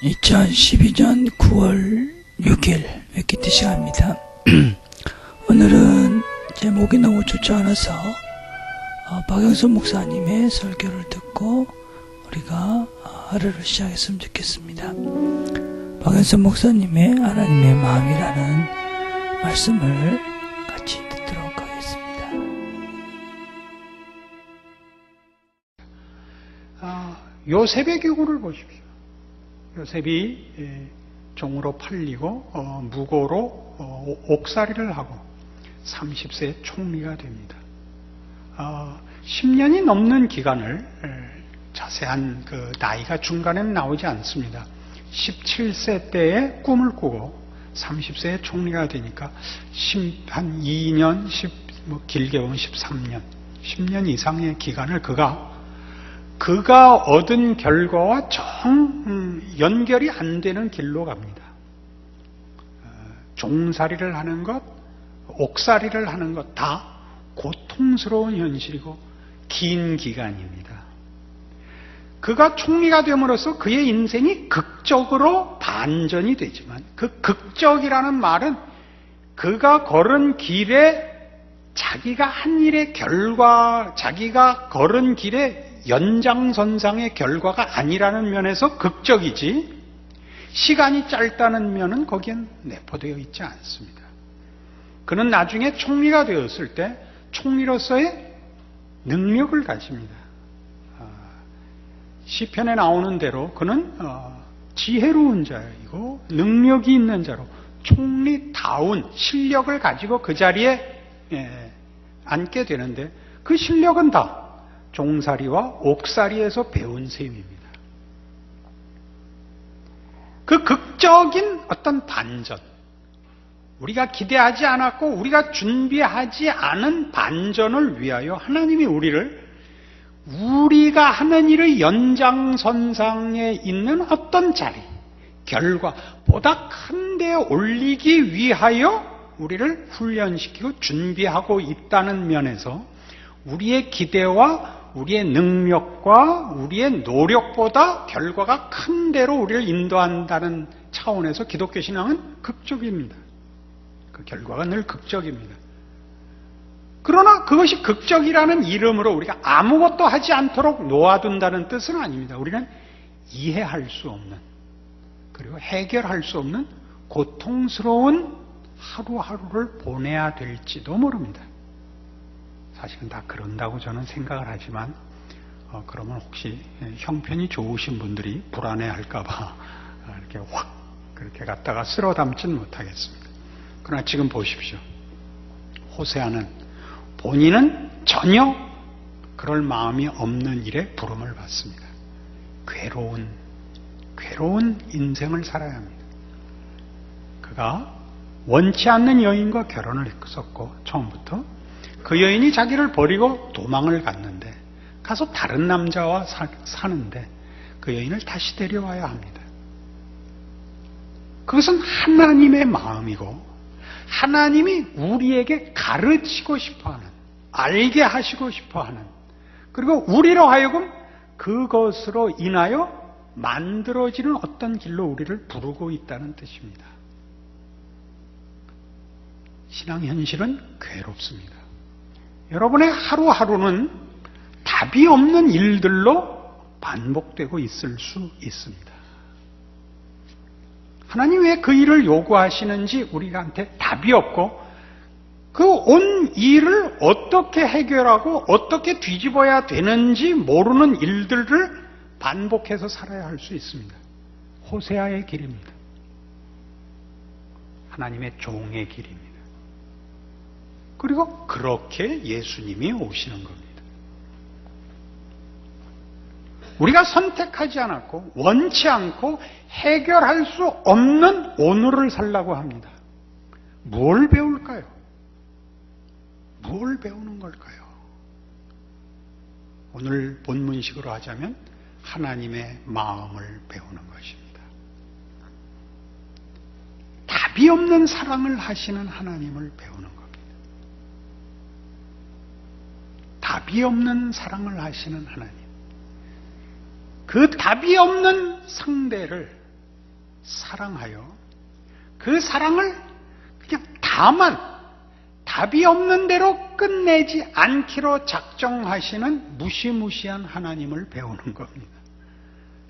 2012년 9월 6일 웨키트 시간입니다. 오늘은 제목이 너무 좋지 않아서 박영선 목사님의 설교를 듣고 우리가 하루를 시작했으면 좋겠습니다. 박영선 목사님의 하나님의 마음이라는 말씀을 같이 듣도록 하겠습니다. 요셉의 경우를 보십시오. 요셉이 종으로 팔리고 무고로 옥살이를 하고 30세에 총리가 됩니다. 10년이 넘는 기간을 자세한 그 나이가 중간에는 나오지 않습니다. 17세 때에 꿈을 꾸고 30세에 총리가 되니까 한 2년, 길게 보면 13년, 10년 이상의 기간을 그가 얻은 결과와 정 연결이 안 되는 길로 갑니다. 종살이를 하는 것, 옥살이를 하는 것 다 고통스러운 현실이고 긴 기간입니다. 그가 총리가 됨으로써 그의 인생이 극적으로 반전이 되지만 그 극적이라는 말은 그가 걸은 길에 자기가 한 일의 결과, 자기가 걸은 길에 연장선상의 결과가 아니라는 면에서 극적이지 시간이 짧다는 면은 거기엔 내포되어 있지 않습니다. 그는 나중에 총리가 되었을 때 총리로서의 능력을 가집니다. 시편에 나오는 대로 그는 지혜로운 자이고 능력이 있는 자로 총리다운 실력을 가지고 그 자리에 앉게 되는데 그 실력은 다 종살이와 옥살이에서 배운 셈입니다. 그 극적인 어떤 반전, 우리가 기대하지 않았고 우리가 준비하지 않은 반전을 위하여 하나님이 우리가 하는 일의 연장선상에 있는 어떤 자리, 결과보다 큰 데 올리기 위하여 우리를 훈련시키고 준비하고 있다는 면에서 우리의 기대와 우리의 능력과 우리의 노력보다 결과가 큰 데로 우리를 인도한다는 차원에서 기독교 신앙은 극적입니다. 그 결과가 늘 극적입니다. 그러나 그것이 극적이라는 이름으로 우리가 아무것도 하지 않도록 놓아둔다는 뜻은 아닙니다. 우리는 이해할 수 없는, 그리고 해결할 수 없는 고통스러운 하루하루를 보내야 될지도 모릅니다. 사실은 다 그런다고 저는 생각을 하지만 그러면 혹시 형편이 좋으신 분들이 불안해할까봐 이렇게 확 그렇게 갖다가 쓸어 담지는 못하겠습니다. 그러나 지금 보십시오. 호세아는 본인은 전혀 그럴 마음이 없는 일에 부름을 받습니다. 괴로운 인생을 살아야 합니다. 그가 원치 않는 여인과 결혼을 했었고 처음부터 그 여인이 자기를 버리고 도망을 갔는데 가서 다른 남자와 사는데 그 여인을 다시 데려와야 합니다. 그것은 하나님의 마음이고 하나님이 우리에게 가르치고 싶어하는, 알게 하시고 싶어하는, 그리고 우리로 하여금 그것으로 인하여 만들어지는 어떤 길로 우리를 부르고 있다는 뜻입니다. 신앙 현실은 괴롭습니다. 여러분의 하루하루는 답이 없는 일들로 반복되고 있을 수 있습니다. 하나님 왜 그 일을 요구하시는지 우리한테 답이 없고 그 온 일을 어떻게 해결하고 어떻게 뒤집어야 되는지 모르는 일들을 반복해서 살아야 할 수 있습니다. 호세아의 길입니다. 하나님의 종의 길입니다. 그리고 그렇게 예수님이 오시는 겁니다. 우리가 선택하지 않았고 원치 않고 해결할 수 없는 오늘을 살라고 합니다. 뭘 배울까요? 뭘 배우는 걸까요? 오늘 본문식으로 하자면 하나님의 마음을 배우는 것입니다. 답이 없는 사랑을 하시는 하나님을 배우는 겁니다. 답이 없는 사랑을 하시는 하나님. 그 답이 없는 상대를 사랑하여 그 사랑을 그냥 다만 답이 없는 대로 끝내지 않기로 작정하시는 무시무시한 하나님을 배우는 겁니다.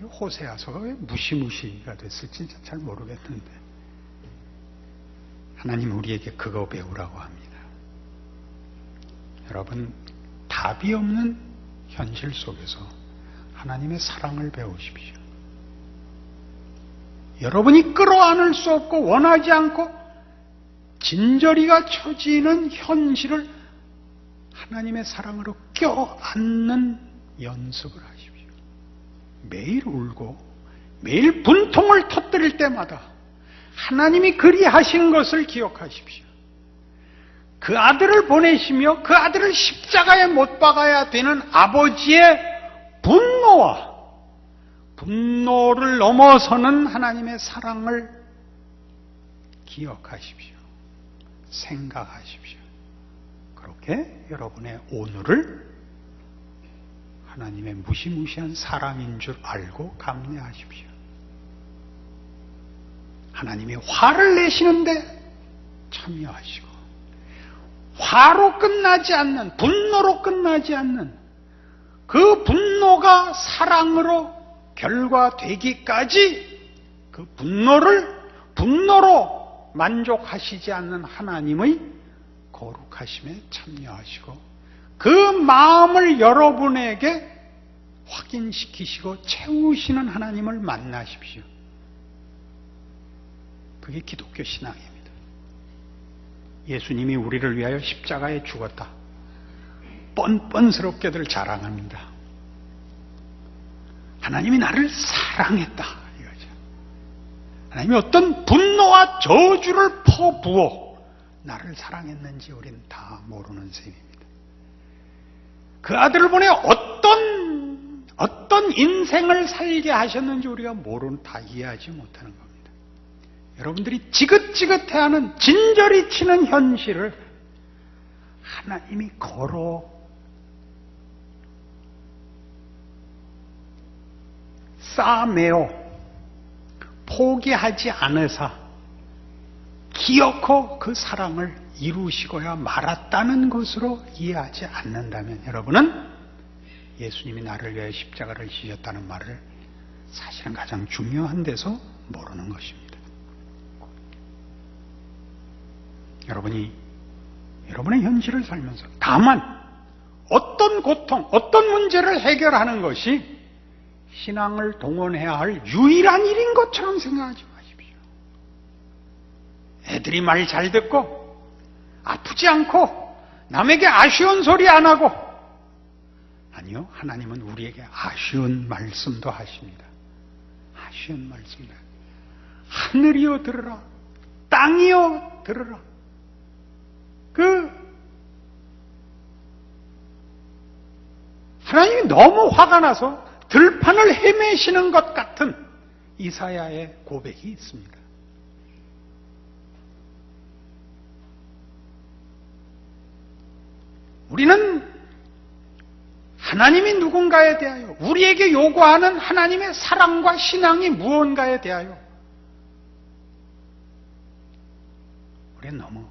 호세아서가 왜 무시무시가 됐을지 잘 모르겠는데 하나님 우리에게 그거 배우라고 합니다. 여러분, 답이 없는 현실 속에서 하나님의 사랑을 배우십시오. 여러분이 끌어안을 수 없고 원하지 않고 진저리가 처지는 현실을 하나님의 사랑으로 껴안는 연습을 하십시오. 매일 울고 매일 분통을 터뜨릴 때마다 하나님이 그리하신 것을 기억하십시오. 그 아들을 보내시며 그 아들을 십자가에 못 박아야 되는 아버지의 분노를 넘어서는 하나님의 사랑을 기억하십시오. 생각하십시오. 그렇게 여러분의 오늘을 하나님의 무시무시한 사랑인 줄 알고 감내하십시오. 하나님이 화를 내시는데 참여하시고 화로 끝나지 않는, 분노로 끝나지 않는 그 분노가 사랑으로 결과되기까지 그 분노로 만족하시지 않는 하나님의 거룩하심에 참여하시고 그 마음을 여러분에게 확인시키시고 채우시는 하나님을 만나십시오. 그게 기독교 신앙입니다. 예수님이 우리를 위하여 십자가에 죽었다. 뻔뻔스럽게들 자랑합니다. 하나님이 나를 사랑했다. 이거죠. 하나님이 어떤 분노와 저주를 퍼부어 나를 사랑했는지 우리는 다 모르는 셈입니다. 그 아들을 보내 어떤 인생을 살게 하셨는지 우리가 다 이해하지 못하는 겁니다. 여러분들이 지긋지긋해하는 진저리 치는 현실을 하나님이 싸매어 포기하지 않으사 기어코 그 사랑을 이루시고야 말았다는 것으로 이해하지 않는다면 여러분은 예수님이 나를 위해 십자가를 지셨다는 말을 사실은 가장 중요한 데서 모르는 것입니다. 여러분의 현실을 살면서 다만 어떤 고통, 어떤 문제를 해결하는 것이 신앙을 동원해야 할 유일한 일인 것처럼 생각하지 마십시오. 애들이 말 잘 듣고 아프지 않고 남에게 아쉬운 소리 안 하고 아니요, 하나님은 우리에게 아쉬운 말씀도 하십니다. 아쉬운 말씀도 하늘이여 들으라, 땅이여 들으라. 하나님이 너무 화가 나서 들판을 헤매시는 것 같은 이사야의 고백이 있습니다. 우리는 하나님이 누군가에 대하여 우리에게 요구하는 하나님의 사랑과 신앙이 무언가에 대하여 우리는 너무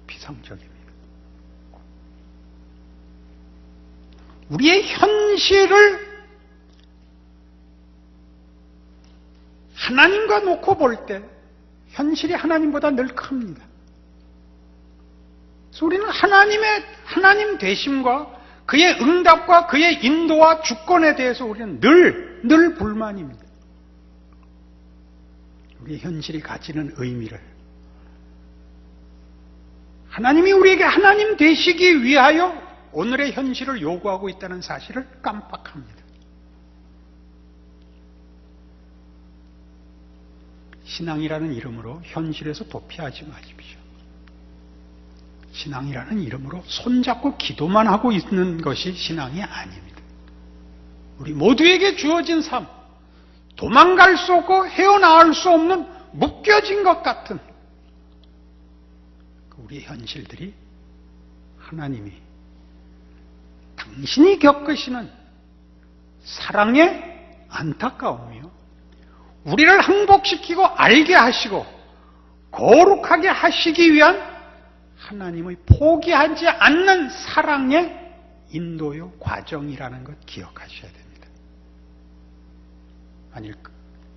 비상적입니다. 우리의 현실을 하나님과 놓고 볼 때 현실이 하나님보다 늘 큽니다. 그래서 우리는 하나님 되심과 그의 응답과 그의 인도와 주권에 대해서 우리는 늘 불만입니다. 우리의 현실이 가지는 의미를 하나님이 우리에게 하나님 되시기 위하여 오늘의 현실을 요구하고 있다는 사실을 깜빡합니다. 신앙이라는 이름으로 현실에서 도피하지 마십시오. 신앙이라는 이름으로 손잡고 기도만 하고 있는 것이 신앙이 아닙니다. 우리 모두에게 주어진 삶, 도망갈 수 없고 헤어나올 수 없는 묶여진 것 같은 우리의 현실들이 하나님이 당신이 겪으시는 사랑의 안타까움이요 우리를 행복시키고 알게 하시고 거룩하게 하시기 위한 하나님의 포기하지 않는 사랑의 인도요 과정이라는 것 기억하셔야 됩니다. 만일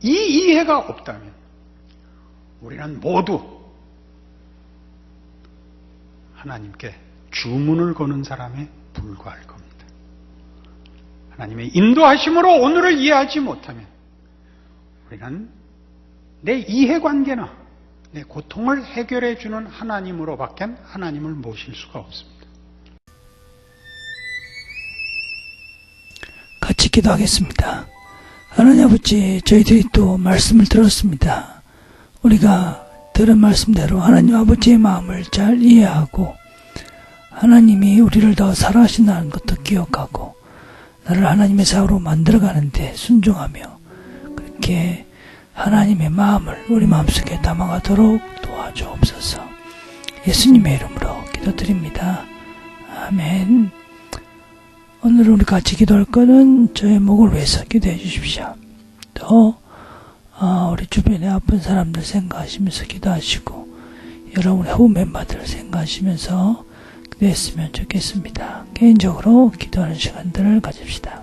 이 이해가 없다면 우리는 모두 하나님께 주문을 거는 사람에 불과할 겁니다. 하나님의 인도하심으로 오늘을 이해하지 못하면 우리는 내 이해관계나 내 고통을 해결해 주는 하나님으로밖에 하나님을 모실 수가 없습니다. 같이 기도하겠습니다. 하나님 아버지, 저희들이 또 말씀을 들었습니다. 우리가 들은 말씀대로 하나님 아버지의 마음을 잘 이해하고 하나님이 우리를 더 사랑하신다는 것도 기억하고 나를 하나님의 사랑으로 만들어가는데 순종하며 그렇게 하나님의 마음을 우리 마음속에 담아가도록 도와주옵소서. 예수님의 이름으로 기도드립니다. 아멘. 오늘 우리 같이 기도할 것은 저의 목을 위해서 기도해 주십시오. 또 우리 주변에 아픈 사람들 생각하시면서 기도하시고 여러분의 호흡 멤버들을 생각하시면서 기도했으면 좋겠습니다. 개인적으로 기도하는 시간들을 가집시다.